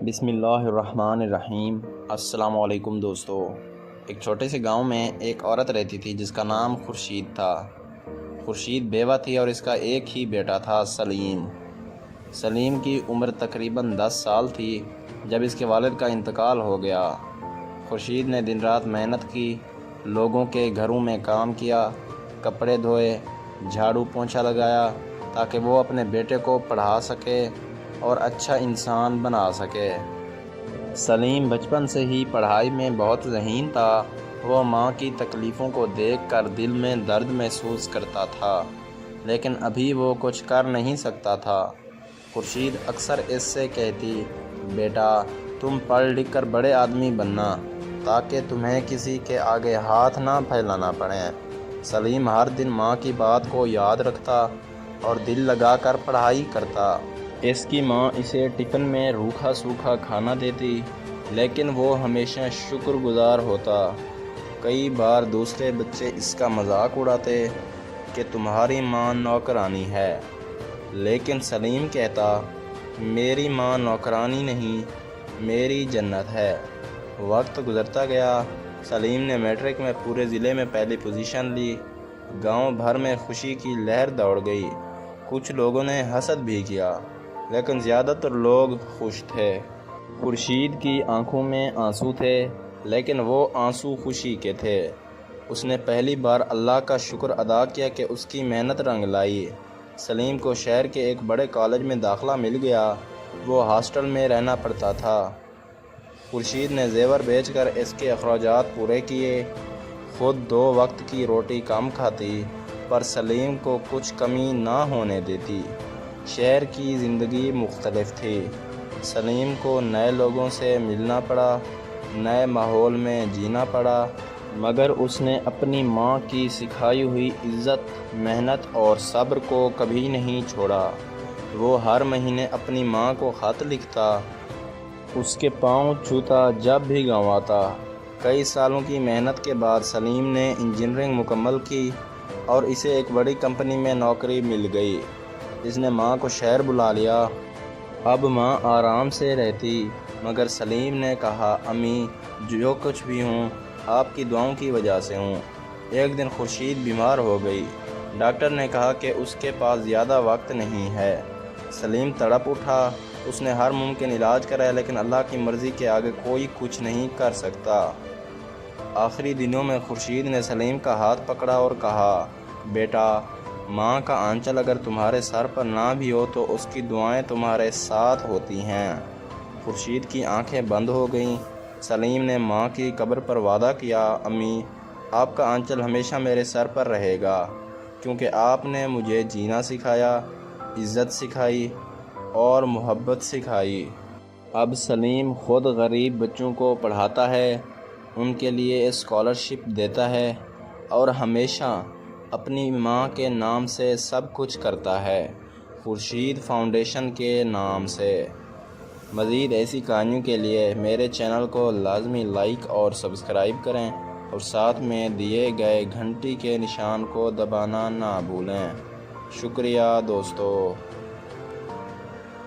بسم اللہ الرحمن الرحیم۔ السلام علیکم دوستو۔ ایک چھوٹے سے گاؤں میں ایک عورت رہتی تھی جس کا نام خورشید تھا۔ خورشید بیوہ تھی اور اس کا ایک ہی بیٹا تھا، سلیم۔ سلیم کی عمر تقریباً 10 سال تھی جب اس کے والد کا انتقال ہو گیا۔ خورشید نے دن رات محنت کی، لوگوں کے گھروں میں کام کیا، کپڑے دھوئے، جھاڑو پونچھا لگایا تاکہ وہ اپنے بیٹے کو پڑھا سکے اور اچھا انسان بنا سکے۔ سلیم بچپن سے ہی پڑھائی میں بہت ذہین تھا۔ وہ ماں کی تکلیفوں کو دیکھ کر دل میں درد محسوس کرتا تھا، لیکن ابھی وہ کچھ کر نہیں سکتا تھا۔ خورشید اکثر اس سے کہتی، بیٹا تم پڑھ لکھ کر بڑے آدمی بننا تاکہ تمہیں کسی کے آگے ہاتھ نہ پھیلانا پڑے۔ سلیم ہر دن ماں کی بات کو یاد رکھتا اور دل لگا کر پڑھائی کرتا۔ اس کی ماں اسے ٹفن میں روکھا سوکھا کھانا دیتی، لیکن وہ ہمیشہ شکر گزار ہوتا۔ کئی بار دوسرے بچے اس کا مذاق اڑاتے کہ تمہاری ماں نوکرانی ہے، لیکن سلیم کہتا، میری ماں نوکرانی نہیں، میری جنت ہے۔ وقت گزرتا گیا۔ سلیم نے میٹرک میں پورے ضلع میں پہلی پوزیشن لی۔ گاؤں بھر میں خوشی کی لہر دوڑ گئی۔ کچھ لوگوں نے حسد بھی کیا، لیکن زیادہ تر لوگ خوش تھے۔ خورشید کی آنکھوں میں آنسو تھے، لیکن وہ آنسو خوشی کے تھے۔ اس نے پہلی بار اللہ کا شکر ادا کیا کہ اس کی محنت رنگ لائی۔ سلیم کو شہر کے ایک بڑے کالج میں داخلہ مل گیا۔ وہ ہاسٹل میں رہنا پڑتا تھا۔ خورشید نے زیور بیچ کر اس کے اخراجات پورے کیے۔ خود 2 وقت کی روٹی کم کھاتی، پر سلیم کو کچھ کمی نہ ہونے دیتی۔ شہر کی زندگی مختلف تھی۔ سلیم کو نئے لوگوں سے ملنا پڑا، نئے ماحول میں جینا پڑا، مگر اس نے اپنی ماں کی سکھائی ہوئی عزت، محنت اور صبر کو کبھی نہیں چھوڑا۔ وہ ہر مہینے اپنی ماں کو خط لکھتا، اس کے پاؤں چھوتا جب بھی گاؤں آتا۔ کئی سالوں کی محنت کے بعد سلیم نے انجینئرنگ مکمل کی اور اسے ایک بڑی کمپنی میں نوکری مل گئی۔ اس نے ماں کو شہر بلا لیا۔ اب ماں آرام سے رہتی، مگر سلیم نے کہا، امی جو کچھ بھی ہوں آپ کی دعاؤں کی وجہ سے ہوں۔ ایک دن خورشید بیمار ہو گئی۔ ڈاکٹر نے کہا کہ اس کے پاس زیادہ وقت نہیں ہے۔ سلیم تڑپ اٹھا۔ اس نے ہر ممکن علاج کرایا، لیکن اللہ کی مرضی کے آگے کوئی کچھ نہیں کر سکتا۔ آخری دنوں میں خورشید نے سلیم کا ہاتھ پکڑا اور کہا، بیٹا ماں کا آنچل اگر تمہارے سر پر نہ بھی ہو تو اس کی دعائیں تمہارے ساتھ ہوتی ہیں۔ خورشید کی آنکھیں بند ہو گئیں۔ سلیم نے ماں کی قبر پر وعدہ کیا، امی آپ کا آنچل ہمیشہ میرے سر پر رہے گا، کیونکہ آپ نے مجھے جینا سکھایا، عزت سکھائی اور محبت سکھائی۔ اب سلیم خود غریب بچوں کو پڑھاتا ہے، ان کے لیے اسکالرشپ دیتا ہے اور ہمیشہ اپنی ماں کے نام سے سب کچھ کرتا ہے، خورشید فاؤنڈیشن کے نام سے۔ مزید ایسی کہانیوں کے لیے میرے چینل کو لازمی لائک اور سبسکرائب کریں اور ساتھ میں دیے گئے گھنٹی کے نشان کو دبانا نہ بھولیں۔ شکریہ دوستو۔